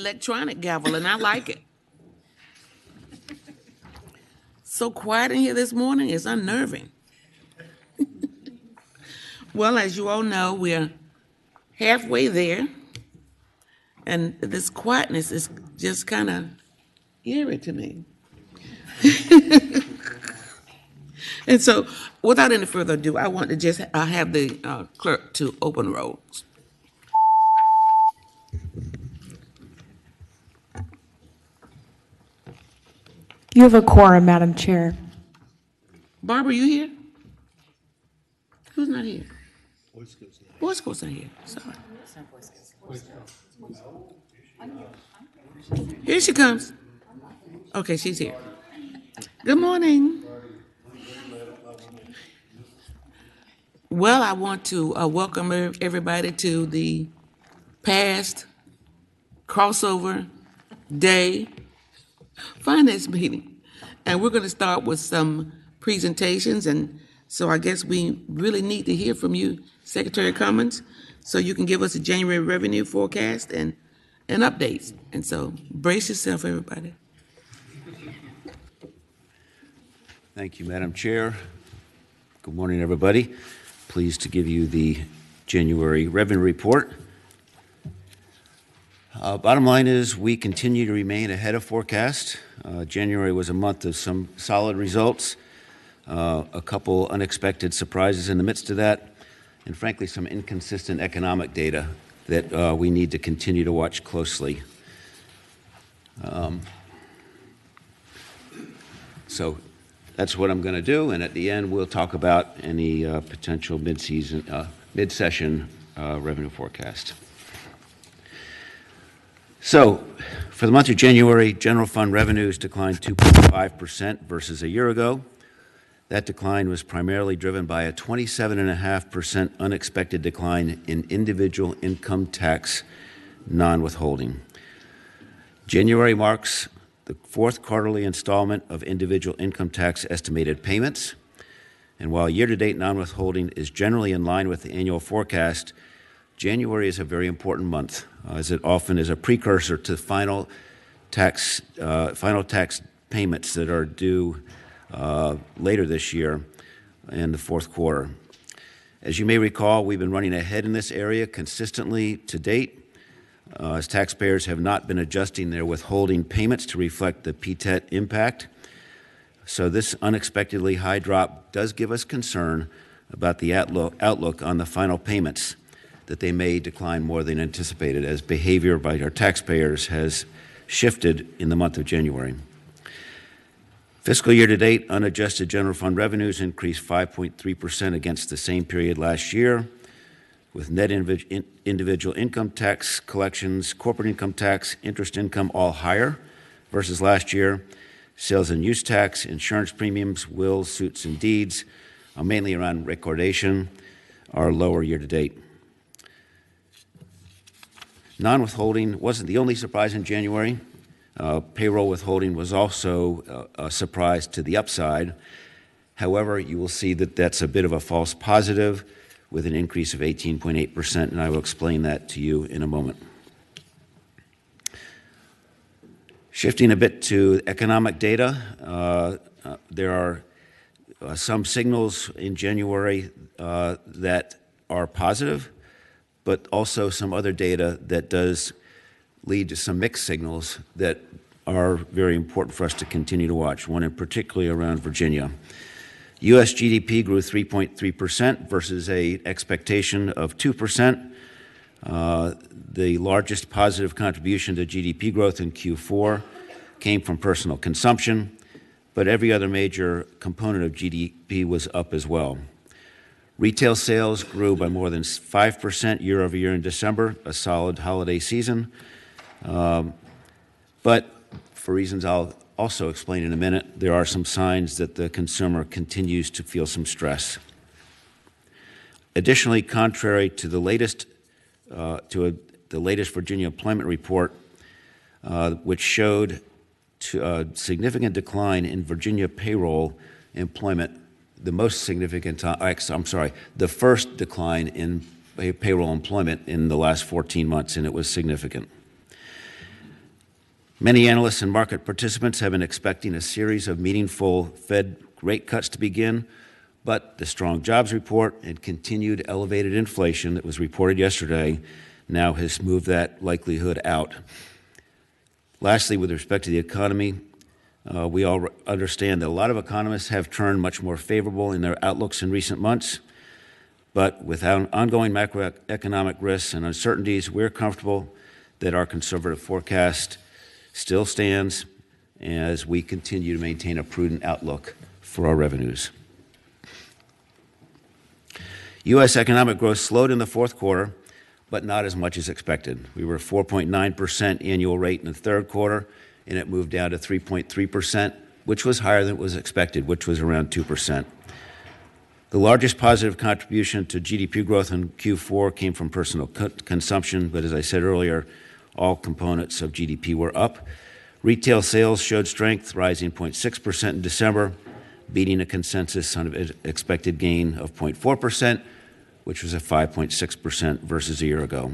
electronic gavel, and I like it. So quiet in here this morning is unnerving. Well, as you all know, we're halfway there, and this quietness is just kind of eerie to me. And so, without any further ado, I want to just have the clerk to open rolls. You have a quorum, Madam Chair. Barbara, you here? Who's not here? Boy Scout's not here. Sorry. Here she comes. Okay, she's here. Good morning. Well, I want to welcome everybody to the past crossover day finance meeting. And we're going to start with some presentations. And so I guess we really need to hear from you, Secretary Cummins, so you can give us a January revenue forecast and updates. And so brace yourself, everybody. Thank you, Madam Chair. Good morning, everybody. Pleased to give you the January revenue report. Bottom line is we continue to remain ahead of forecast. January was a month of some solid results, a couple unexpected surprises in the midst of that, and frankly, some inconsistent economic data that we need to continue to watch closely. So that's what I'm going to do, and at the end, we'll talk about any potential mid-session revenue forecast. So, for the month of January, general fund revenues declined 2.5% versus a year ago. That decline was primarily driven by a 27.5% unexpected decline in individual income tax non-withholding. January marks the fourth quarterly installment of individual income tax estimated payments. And while year-to-date non-withholding is generally in line with the annual forecast, January is a very important month, as it often is a precursor to final tax payments that are due later this year in the fourth quarter. As you may recall, we've been running ahead in this area consistently to date, as taxpayers have not been adjusting their withholding payments to reflect the PTET impact. So this unexpectedly high drop does give us concern about the outlook on the final payments, that they may decline more than anticipated as behavior by our taxpayers has shifted in the month of January. Fiscal year to date, unadjusted general fund revenues increased 5.3% against the same period last year, with net individual income tax collections, corporate income tax, interest income all higher versus last year. Sales and use tax, insurance premiums, wills, suits, and deeds, mainly around recordation, are lower year to date. Non-withholding wasn't the only surprise in January. Payroll withholding was also a surprise to the upside. However, you will see that that's a bit of a false positive with an increase of 18.8%, and I will explain that to you in a moment. Shifting a bit to economic data, there are some signals in January that are positive, but also some other data that does lead to some mixed signals that are very important for us to continue to watch, one in particularly around Virginia. U.S. GDP grew 3.3% versus an expectation of 2%. The largest positive contribution to GDP growth in Q4 came from personal consumption, but every other major component of GDP was up as well. Retail sales grew by more than 5% year over year in December, a solid holiday season. But for reasons I'll also explain in a minute, there are some signs that the consumer continues to feel some stress. Additionally, contrary to the latest Virginia employment report, which showed a significant decline in Virginia payroll employment, the first decline in payroll employment in the last 14 months, and it was significant. Many analysts and market participants have been expecting a series of meaningful Fed rate cuts to begin, but the strong jobs report and continued elevated inflation that was reported yesterday now has moved that likelihood out. Lastly, with respect to the economy, we all understand that a lot of economists have turned much more favorable in their outlooks in recent months, but with ongoing macroeconomic risks and uncertainties, we're comfortable that our conservative forecast still stands as we continue to maintain a prudent outlook for our revenues. U.S. economic growth slowed in the fourth quarter, but not as much as expected. We were 4.9% annual rate in the third quarter, and it moved down to 3.3%, which was higher than it was expected, which was around 2%. The largest positive contribution to GDP growth in Q4 came from personal consumption, but as I said earlier, all components of GDP were up. Retail sales showed strength, rising 0.6% in December, beating a consensus on an expected gain of 0.4%, which was a 5.6% versus a year ago.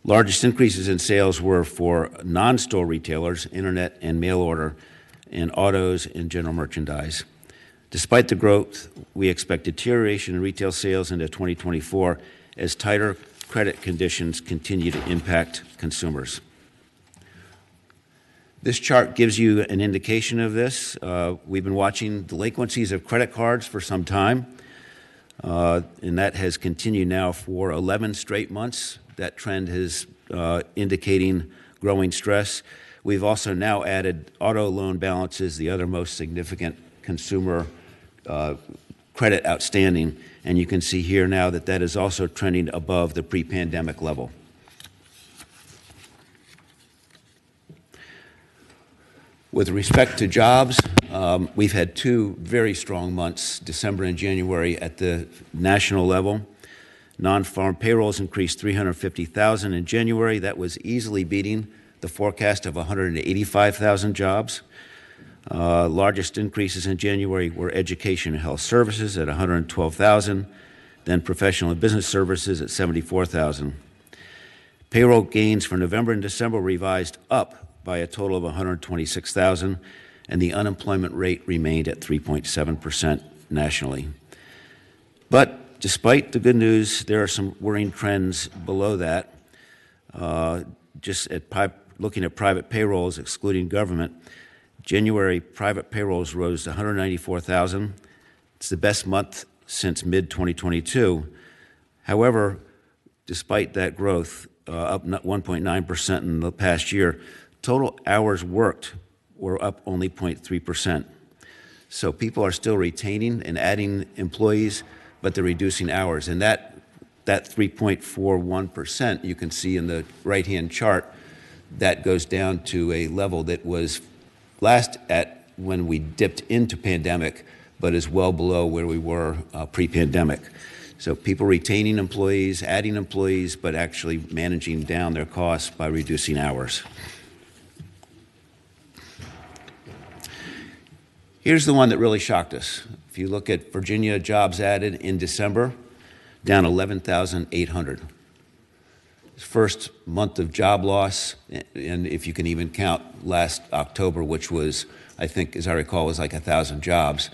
Largest increases in sales were for non-store retailers, internet and mail order, and autos and general merchandise. Despite the growth, we expect deterioration in retail sales into 2024 as tighter credit conditions continue to impact consumers. This chart gives you an indication of this. We've been watching delinquencies of credit cards for some time, and that has continued now for 11 straight months. That trend is indicating growing stress. We've also now added auto loan balances, the other most significant consumer credit outstanding, and you can see here now that that is also trending above the pre-pandemic level. With respect to jobs, we've had two very strong months, December and January, at the national level. Non-farm payrolls increased 350,000 in January. That was easily beating the forecast of 185,000 jobs. Largest increases in January were education and health services at 112,000, then professional and business services at 74,000. Payroll gains for November and December revised up by a total of 126,000, and the unemployment rate remained at 3.7% nationally. But despite the good news, there are some worrying trends below that. Looking at private payrolls, excluding government, January private payrolls rose to 194,000. It's the best month since mid-2022. However, despite that growth, up 1.9% in the past year, total hours worked were up only 0.3%. So people are still retaining and adding employees, but they're reducing hours. And that 3.41%, you can see in the right-hand chart, that goes down to a level that was last at when we dipped into pandemic, but is well below where we were pre-pandemic. So people retaining employees, adding employees, but actually managing down their costs by reducing hours. Here's the one that really shocked us. If you look at Virginia jobs added in December, down 11,800. First month of job loss, and if you can even count last October, which was, I think, as I recall, was like 1,000 jobs.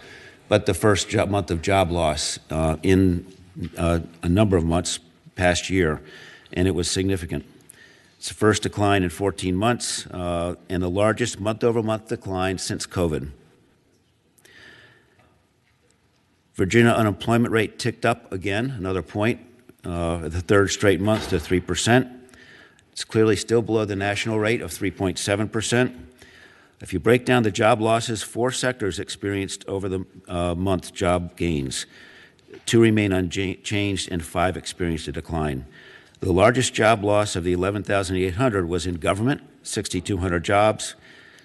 But the first month of job loss in a number of months past year, and it was significant. It's the first decline in 14 months and the largest month-over-month decline since COVID. Virginia unemployment rate ticked up again, another point, the third straight month to 3%. It's clearly still below the national rate of 3.7%. If you break down the job losses, 4 sectors experienced over the month job gains. 2 remain unchanged and 5 experienced a decline. The largest job loss of the 11,800 was in government, 6,200 jobs.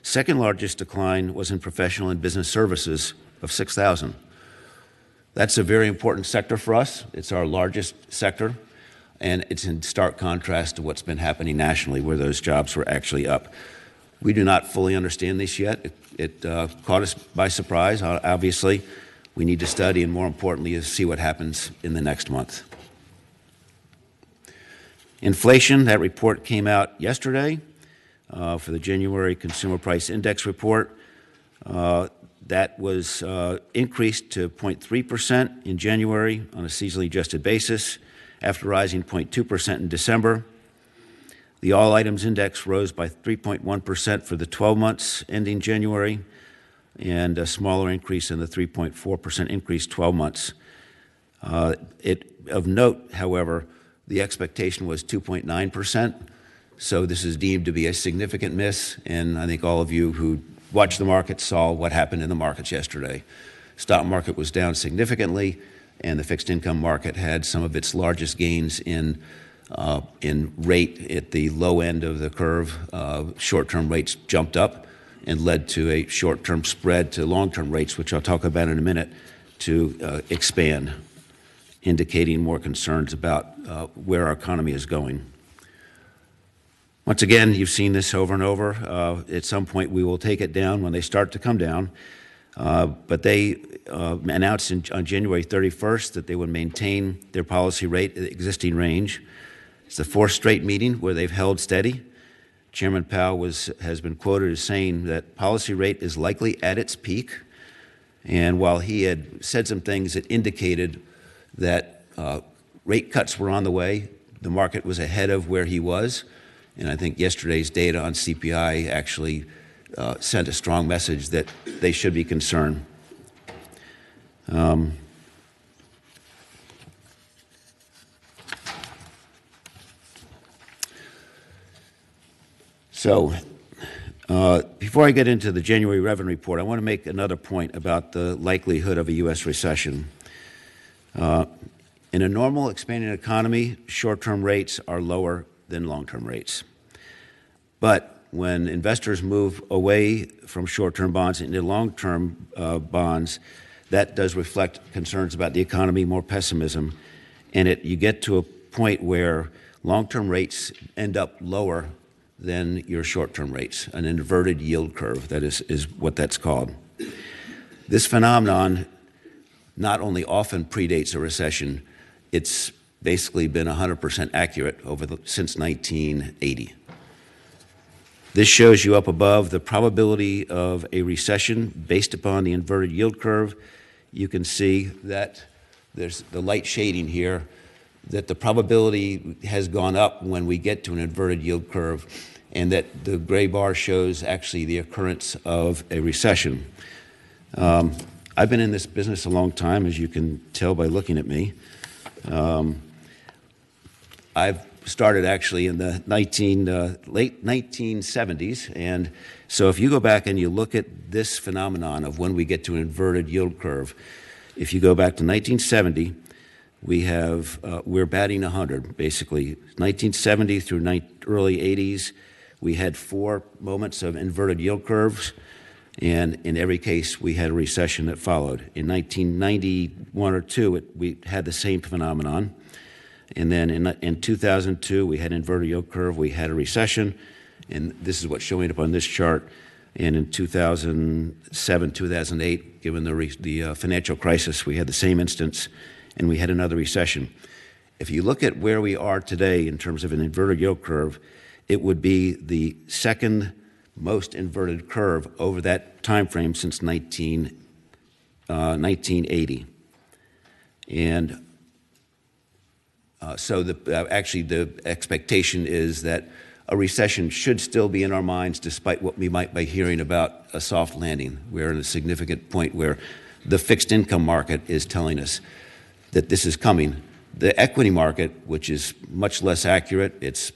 Second largest decline was in professional and business services of 6,000. That's a very important sector for us. It's our largest sector, and it's in stark contrast to what's been happening nationally, where those jobs were actually up. We do not fully understand this yet. It caught us by surprise, obviously. We need to study, and more importantly, see what happens in the next month. Inflation, that report came out yesterday. for the January Consumer Price Index report. That was increased to 0.3% in January on a seasonally adjusted basis, after rising 0.2% in December. The All Items Index rose by 3.1% for the 12 months ending January, and a smaller increase in the 3.4% increase 12 months. Of note, however, the expectation was 2.9%, so this is deemed to be a significant miss, and I think all of you who watched the market saw what happened in the markets yesterday. Stock market was down significantly, and the fixed income market had some of its largest gains in rate at the low end of the curve. Short-term rates jumped up and led to a short-term spread to long-term rates, which I'll talk about in a minute, to expand, indicating more concerns about where our economy is going. Once again, you've seen this over and over. At some point, we will take it down when they start to come down. But they announced on January 31st that they would maintain their policy rate at the existing range. It's the fourth straight meeting where they've held steady. Chairman Powell has been quoted as saying that policy rate is likely at its peak. And while he had said some things that indicated that rate cuts were on the way, the market was ahead of where he was. And I think yesterday's data on CPI actually sent a strong message that they should be concerned. Before I get into the January revenue report, I want to make another point about the likelihood of a U.S. recession. In a normal expanding economy, short-term rates are lower than long-term rates. But when investors move away from short-term bonds into long-term bonds, that does reflect concerns about the economy, more pessimism, and you get to a point where long-term rates end up lower than your short-term rates, an inverted yield curve, that is what that's called. This phenomenon not only often predates a recession, it's basically been 100% accurate since 1980. This shows you up above the probability of a recession based upon the inverted yield curve. You can see that there's the light shading here, that the probability has gone up when we get to an inverted yield curve, and that the gray bar shows actually the occurrence of a recession. I've been in this business a long time, as you can tell by looking at me. I've started actually in the late 1970s, and so if you go back and you look at this phenomenon of when we get to an inverted yield curve, if you go back to 1970, we're batting 100 basically. 1970 through early 80s, we had 4 moments of inverted yield curves, and in every case we had a recession that followed. In 1991 or 2, we had the same phenomenon. And then in 2002, we had an inverted yield curve, we had a recession, and this is what's showing up on this chart. And in 2007, 2008, given the financial crisis, we had the same instance, and we had another recession. If you look at where we are today in terms of an inverted yield curve, it would be the second most inverted curve over that time frame since 1980. And so actually the expectation is that a recession should still be in our minds despite what we might be hearing about a soft landing. We're at a significant point where the fixed income market is telling us that this is coming. The equity market, which is much less accurate, it's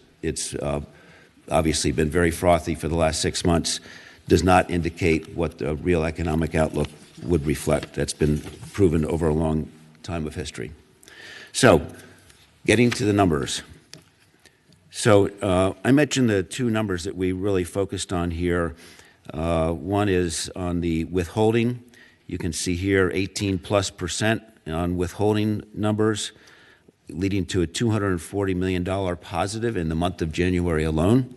obviously been very frothy for the last 6 months, does not indicate what the real economic outlook would reflect. That's been proven over a long time of history. So, getting to the numbers. So I mentioned the 2 numbers that we really focused on here. One is on the withholding. You can see here 18+% on withholding numbers, leading to a $240 million positive in the month of January alone.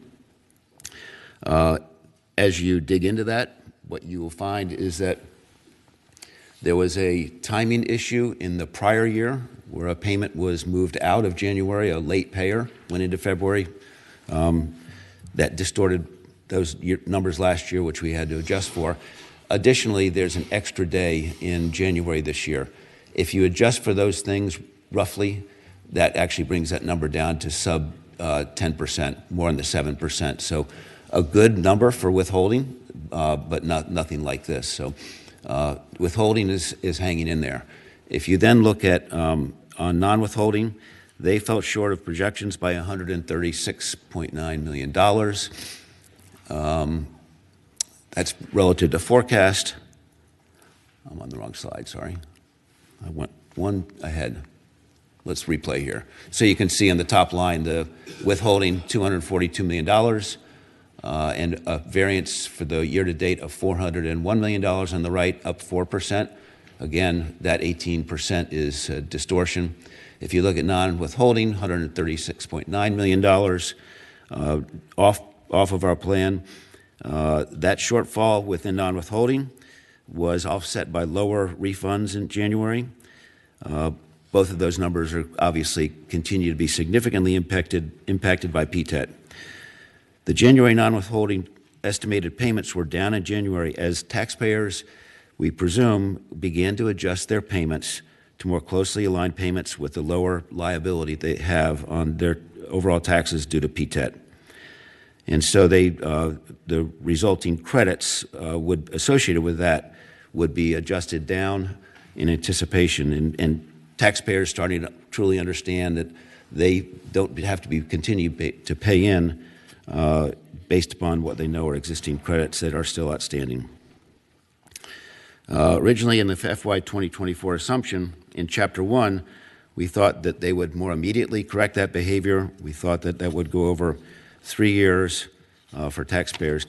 As you dig into that, what you will find is that there was a timing issue in the prior year where a payment was moved out of January, a late payer went into February. That distorted those numbers last year, which we had to adjust for. Additionally, there's an extra day in January this year. If you adjust for those things roughly, that actually brings that number down to sub 10%, more in the 7%. So a good number for withholding, but nothing like this. So withholding is hanging in there. If you then look at on non-withholding, they fell short of projections by $136.9 million. That's relative to forecast. I'm on the wrong slide, sorry. I went one ahead. Let's replay here. So you can see on the top line, the withholding $242 million and a variance for the year-to-date of $401 million on the right, up 4%. Again, that 18% is distortion. If you look at non-withholding, $136.9 million off of our plan. That shortfall within non-withholding was offset by lower refunds in January. Both of those numbers are obviously continue to be significantly impacted by PTET. The January non-withholding estimated payments were down in January as taxpayers, we presume, began to adjust their payments to more closely align payments with the lower liability they have on their overall taxes due to PTET. And so the resulting credits associated with that would be adjusted down in anticipation, and taxpayers starting to truly understand that they don't have to be continued to pay in based upon what they know are existing credits that are still outstanding. Originally in the FY 2024 assumption in Chapter 1, we thought that they would more immediately correct that behavior. We thought that that would go over 3 years for taxpayers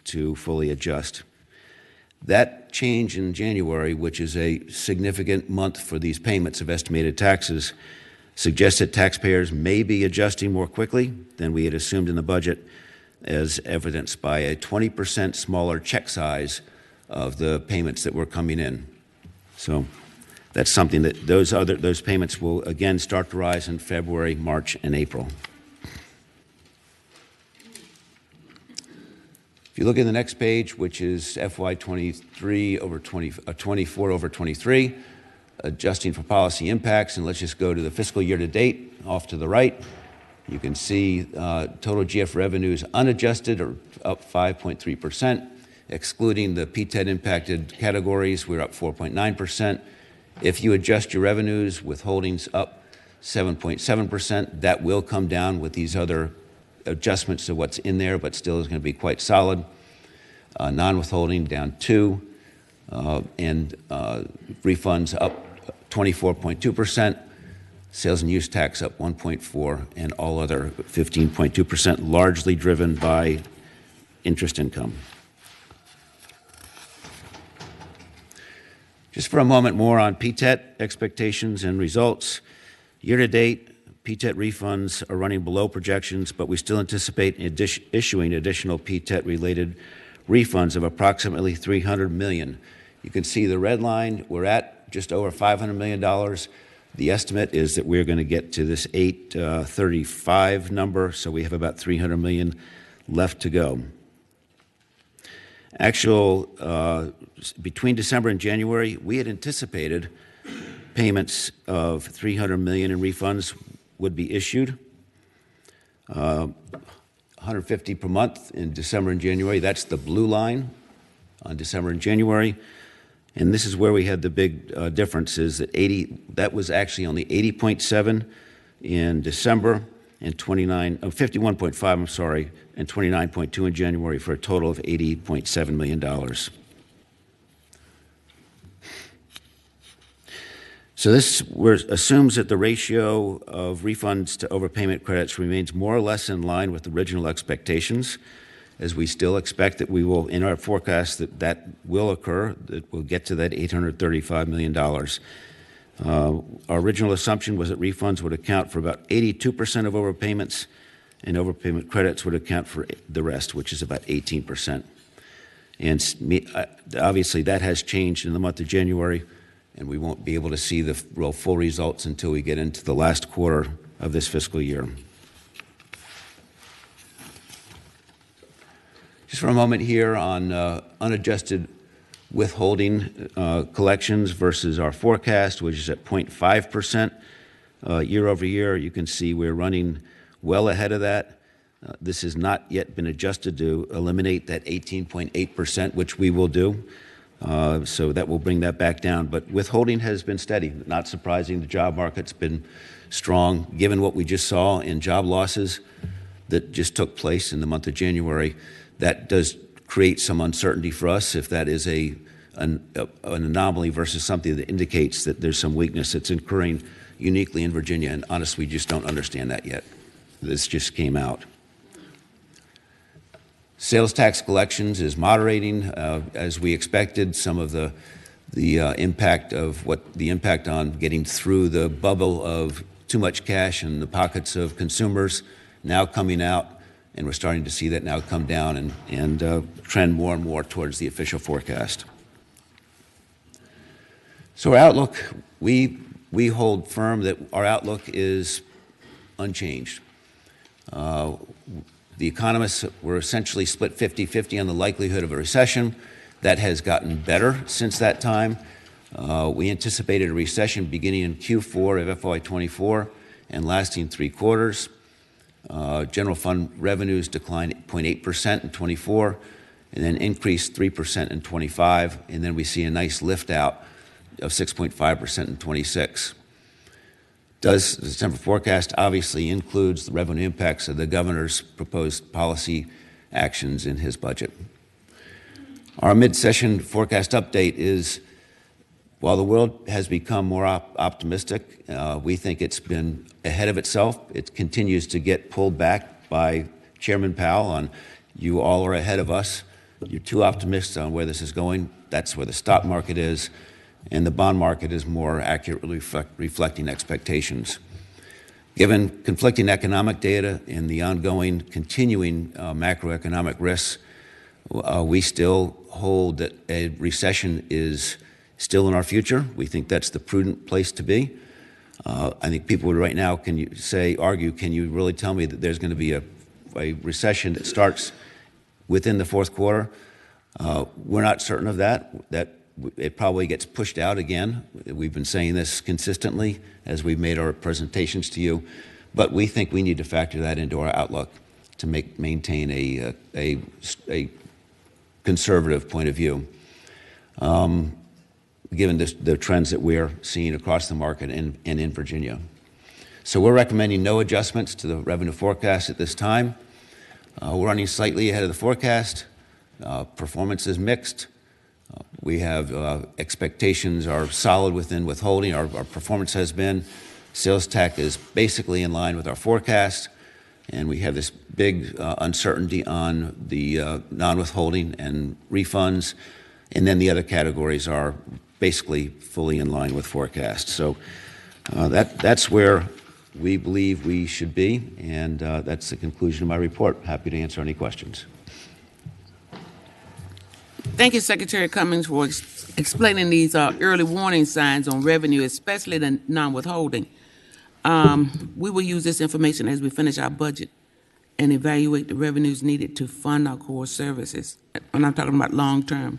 to fully adjust. That change in January, which is a significant month for these payments of estimated taxes, suggests that taxpayers may be adjusting more quickly than we had assumed in the budget, as evidenced by a 20% smaller check size of the payments that were coming in. So that's something that those payments will again start to rise in February, March, and April. If you look at the next page, which is FY 23 over 24 over 23, adjusting for policy impacts, and let's just go to the fiscal year to date, off to the right. You can see total GF revenues unadjusted are up 5.3%. Excluding the PTET impacted categories, we're up 4.9%. If you adjust your revenues, withholdings up 7.7%. That will come down with these other adjustments to what's in there, but still is going to be quite solid. Non-withholding down 2%, and refunds up 24.2%. Sales and use tax up 1.4%, and all other 15.2%, largely driven by interest income. Just for a moment more on PTET expectations and results. Year to date, PTET refunds are running below projections, but we still anticipate issuing additional PTET-related refunds of approximately $300 million. You can see the red line, we're at just over $500 million. The estimate is that we're going to get to this 835 number, so we have about $300 million left to go. Actual, between December and January, we had anticipated payments of $300 million in refunds would be issued. 150 per month in December and January. That's the blue line on December and January. And this is where we had the big difference, is that that was actually only 80.7 in December and 51.5, I'm sorry, and 29.2 in January, for a total of $80.7 million. So this assumes that the ratio of refunds to overpayment credits remains more or less in line with original expectations, as we still expect that we will, in our forecast, that will occur, that we'll get to that $835 million. Our original assumption was that refunds would account for about 82% of overpayments, and overpayment credits would account for the rest, which is about 18%. And obviously that has changed in the month of January, and we won't be able to see the real full results until we get into the last quarter of this fiscal year. Just Just for a moment here on unadjusted withholding collections versus our forecast, which is at 0.5% year over year. You can see we're running well ahead of that. This has not yet been adjusted to eliminate that 18.8%, which we will do. So that will bring that back down. But withholding has been steady. Not surprising. The job market's been strong. Given what we just saw in job losses that just took place in the month of January, that does create some uncertainty for us if that is an anomaly versus something that indicates that there's some weakness that's occurring uniquely in Virginia. And honestly, we just don't understand that yet. This just came out. Sales tax collections is moderating as we expected. Some of the impact on getting through the bubble of too much cash in the pockets of consumers now coming out, and we're starting to see that now come down and trend more and more towards the official forecast. So our outlook, we hold firm that our outlook is unchanged. The economists were essentially split 50-50 on the likelihood of a recession. That has gotten better since that time. We anticipated a recession beginning in Q4 of FY24 and lasting 3 quarters. General fund revenues declined 0.8% in 24 and then increased 3% in 25. And then we see a nice lift out of 6.5% in 26. The December forecast obviously includes the revenue impacts of the governor's proposed policy actions in his budget. Our mid-session forecast update is, while the world has become more optimistic, we think it's been ahead of itself. It continues to get pulled back by Chairman Powell on, you all are ahead of us. You're too optimistic on where this is going. That's where the stock market is. And the bond market is more accurately reflecting expectations. Given conflicting economic data and the ongoing, continuing macroeconomic risks, we still hold that a recession is still in our future. We think that's the prudent place to be. I think people right now can you really tell me that there's going to be a recession that starts within the fourth quarter? We're not certain of that it probably gets pushed out again. We've been saying this consistently as we've made our presentations to you, but we think we need to factor that into our outlook to maintain a conservative point of view, given the trends that we're seeing across the market and in Virginia. So we're recommending no adjustments to the revenue forecast at this time. We're running slightly ahead of the forecast. Performance is mixed. We have expectations are solid within withholding. Our performance has been. Sales tax is basically in line with our forecast. And we have this big uncertainty on the non-withholding and refunds. And then the other categories are basically fully in line with forecast. So that's where we believe we should be. And that's the conclusion of my report. Happy to answer any questions. Thank you, Secretary Cummings, for explaining these early warning signs on revenue, especially the non-withholding. We will use this information as we finish our budget and evaluate the revenues needed to fund our core services. And I'm talking about long-term.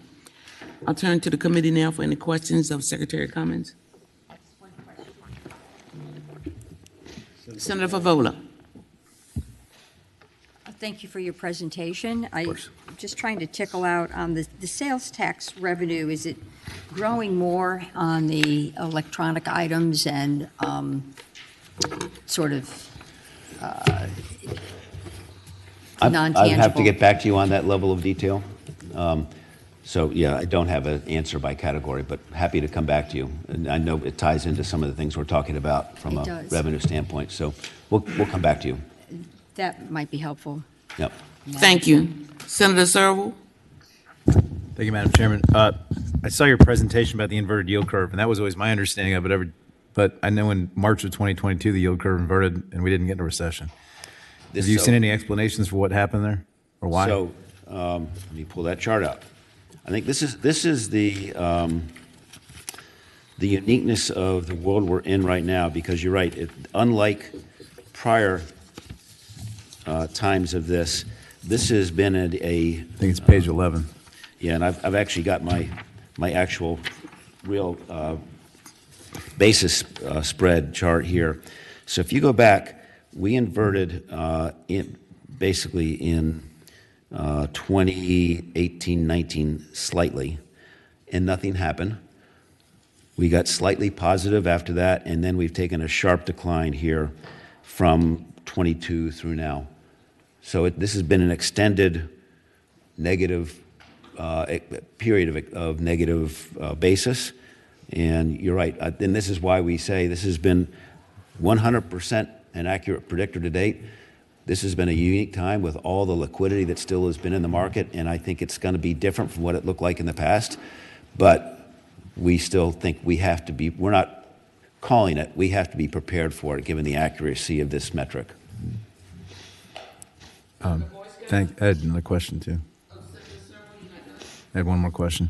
I'll turn to the committee now for any questions of Secretary Cummings. Senator Favola. Thank you for your presentation. I'm just trying to tickle out on the sales tax revenue. Is it growing more on the electronic items and sort of non-tangible? I'd have to get back to you on that level of detail. So, yeah, I don't have an answer by category, but happy to come back to you. And I know it ties into some of the things we're talking about from a revenue standpoint. So we'll come back to you. That might be helpful. Yep. Thank you. Senator Serval. Thank you, Madam Chairman. I saw your presentation about the inverted yield curve, and that was always my understanding of it. But I know in March of 2022, the yield curve inverted, and we didn't get in a recession. Have you seen any explanations for what happened there, or why? So let me pull that chart up. I think this is the uniqueness of the world we're in right now, because you're right. Unlike prior times of this, This has been I think it's page 11. yeah, and I've actually got my actual real basis spread chart here. So if you go back, we inverted basically in 2018-19 slightly, and nothing happened. We got slightly positive after that, and then we've taken a sharp decline here from 22 through now. So this has been an extended negative period of negative basis. And you're right. And this is why we say this has been 100% an accurate predictor to date. This has been a unique time with all the liquidity that still has been in the market, and I think it's going to be different from what it looked like in the past. But we still think we have to be, we're not calling it, we have to be prepared for it given the accuracy of this metric. I had another question, too. I had one more question.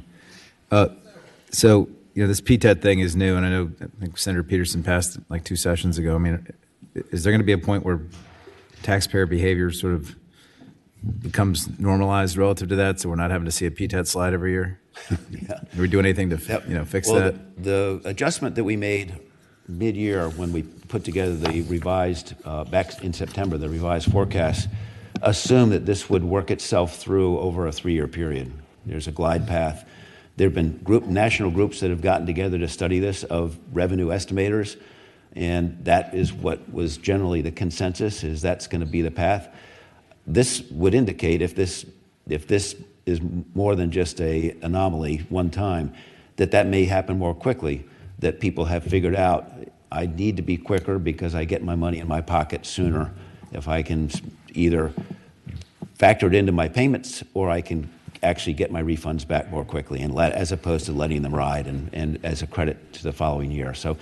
So, this PTET thing is new, and I think Senator Peterson passed it like 2 sessions ago. I mean, is there going to be a point where taxpayer behavior sort of becomes normalized relative to that, so we're not having to see a PTET slide every year? Yeah. Are we doing anything to fix that? The adjustment that we made mid-year when we put together the revised, back in September, the revised forecast, assumed that this would work itself through over a 3-year period. There's a glide path. There have been national groups that have gotten together to study this of revenue estimators, and that is what was generally the consensus, is that's going to be the path. This would indicate if this is more than just an anomaly one time, that may happen more quickly, that people have figured out, I need to be quicker because I get my money in my pocket sooner if I can either factor it into my payments or I can actually get my refunds back more quickly, and as opposed to letting them ride and as a credit to the following year. So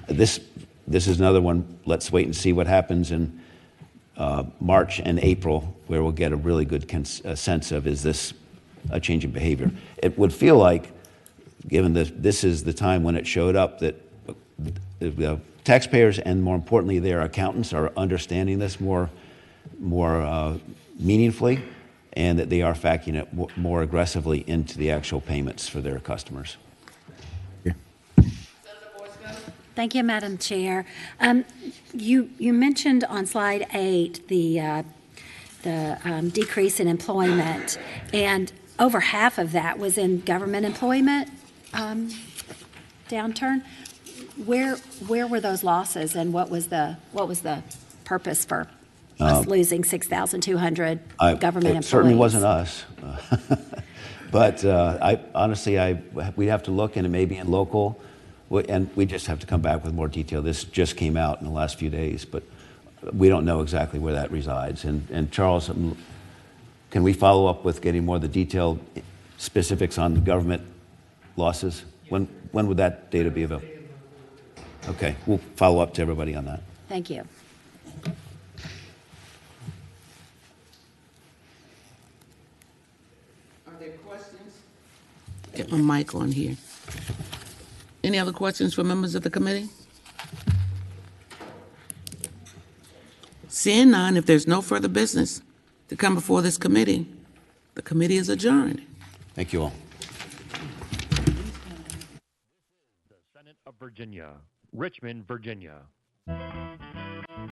this is another one. Let's wait and see what happens in March and April, where we'll get a really good sense of, is this a change in behavior? It would feel like, given that this is the time when it showed up, that the taxpayers and more importantly their accountants are understanding this more meaningfully, and that they are factoring it more aggressively into the actual payments for their customers. Yeah. Thank you, Madam Chair. You mentioned on slide 8 the decrease in employment, and over half of that was in government employment downturn. Where were those losses, and what was the purpose for us losing 6,200 government employees? It certainly wasn't us. But we'd have to look, and it may be in local, and we just have to come back with more detail. This just came out in the last few days, but we don't know exactly where that resides. And Charles, can we follow up with getting more of the detailed specifics on the government losses? When would that data be available? Okay, we'll follow up to everybody on that. Thank you. Are there questions? Get my mic on here. Any other questions for members of the committee? Seeing none, if there's no further business to come before this committee, the committee is adjourned. Thank you all. Senate of Virginia, Richmond, Virginia.